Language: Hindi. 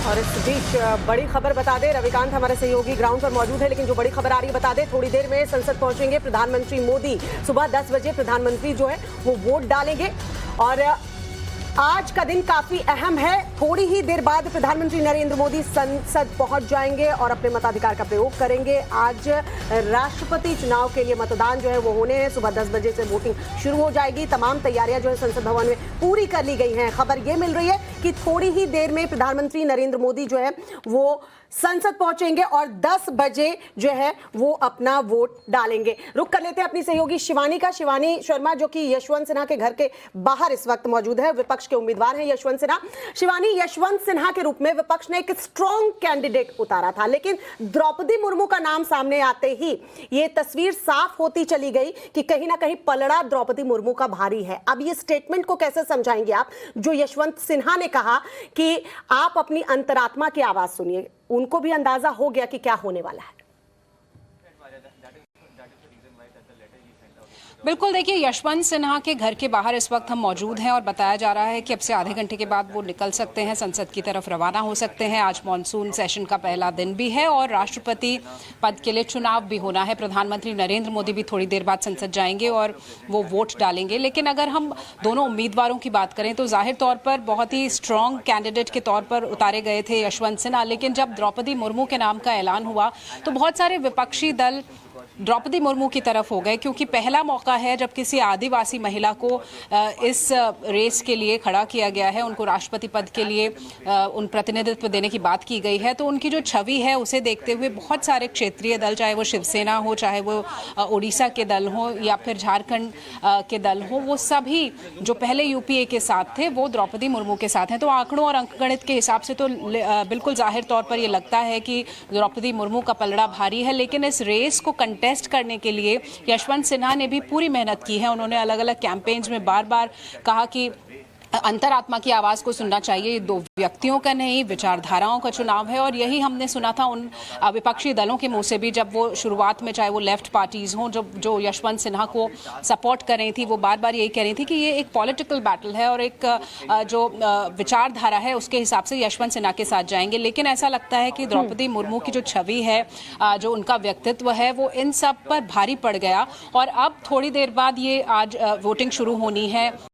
और इस बीच बड़ी खबर बता दें, रविकांत हमारे सहयोगी ग्राउंड पर मौजूद है, लेकिन जो बड़ी खबर आ रही है बता दें, थोड़ी देर में संसद पहुंचेंगे प्रधानमंत्री मोदी। सुबह 10 बजे प्रधानमंत्री जो है वो वोट डालेंगे और आज का दिन काफी अहम है। थोड़ी ही देर बाद प्रधानमंत्री नरेंद्र मोदी संसद पहुंच जाएंगे और अपने मताधिकार का प्रयोग करेंगे। आज राष्ट्रपति चुनाव के लिए मतदान जो है वो होने हैं। सुबह 10 बजे से वोटिंग शुरू हो जाएगी। तमाम तैयारियां जो है संसद भवन में पूरी कर ली गई हैं। खबर ये मिल रही है कि थोड़ी ही देर में प्रधानमंत्री नरेंद्र मोदी जो है वो संसद पहुंचेंगे और 10 बजे जो है वो अपना वोट डालेंगे। रुक कर लेते हैं अपनी सहयोगी शिवानी का। शिवानी शर्मा जो कि यशवंत सिन्हा के घर के बाहर इस वक्त मौजूद है, विपक्ष के उम्मीदवार हैं यशवंत सिन्हा। शिवानी, यशवंत सिन्हा के रूप में विपक्ष ने एक स्ट्रॉन्ग कैंडिडेट उतारा था, लेकिन द्रौपदी मुर्मू का नाम सामने आते ही ये तस्वीर साफ होती चली गई कि कहीं ना कहीं पलड़ा द्रौपदी मुर्मू का भारी है। अब ये स्टेटमेंट को कैसे समझाएंगे आप, जो यशवंत सिन्हा ने कहा कि आप अपनी अंतरात्मा की आवाज सुनिए? उनको भी अंदाजा हो गया कि क्या होने वाला है। बिल्कुल, देखिए, यशवंत सिन्हा के घर के बाहर इस वक्त हम मौजूद हैं और बताया जा रहा है कि अब से आधे घंटे के बाद वो निकल सकते हैं, संसद की तरफ रवाना हो सकते हैं। आज मॉनसून सेशन का पहला दिन भी है और राष्ट्रपति पद के लिए चुनाव भी होना है। प्रधानमंत्री नरेंद्र मोदी भी थोड़ी देर बाद संसद जाएंगे और वो वोट डालेंगे। लेकिन अगर हम दोनों उम्मीदवारों की बात करें तो जाहिर तौर पर बहुत ही स्ट्रॉन्ग कैंडिडेट के तौर पर उतारे गए थे यशवंत सिन्हा। लेकिन जब द्रौपदी मुर्मू के नाम का ऐलान हुआ तो बहुत सारे विपक्षी दल द्रौपदी मुर्मू की तरफ हो गए, क्योंकि पहला मौका है जब किसी आदिवासी महिला को इस रेस के लिए खड़ा किया गया है, उनको राष्ट्रपति पद के लिए उन प्रतिनिधित्व देने की बात की गई है। तो उनकी जो छवि है उसे देखते हुए बहुत सारे क्षेत्रीय दल, चाहे वो शिवसेना हो, चाहे वो उड़ीसा के दल हो या फिर झारखंड के दल हो, वो सभी जो पहले यूपीए के साथ थे वो द्रौपदी मुर्मू के साथ हैं। तो आंकड़ों और अंकगणित के हिसाब से तो बिल्कुल जाहिर तौर पर ये लगता है कि द्रौपदी मुर्मू का पलड़ा भारी है। लेकिन इस रेस को टेस्ट करने के लिए यशवंत सिन्हा ने भी पूरी मेहनत की है। उन्होंने अलग अलग कैंपेन्स में बार बार कहा कि अंतरात्मा की आवाज़ को सुनना चाहिए। ये दो व्यक्तियों का नहीं, विचारधाराओं का चुनाव है। और यही हमने सुना था उन विपक्षी दलों के मुंह से भी, जब वो शुरुआत में, चाहे वो लेफ्ट पार्टीज हों, जो यशवंत सिन्हा को सपोर्ट कर रही थी, वो बार बार यही कह रही थी कि ये एक पॉलिटिकल बैटल है और एक जो विचारधारा है उसके हिसाब से यशवंत सिन्हा के साथ जाएंगे। लेकिन ऐसा लगता है कि द्रौपदी मुर्मू की जो छवि है, जो उनका व्यक्तित्व है, वो इन सब पर भारी पड़ गया। और अब थोड़ी देर बाद ये आज वोटिंग शुरू होनी है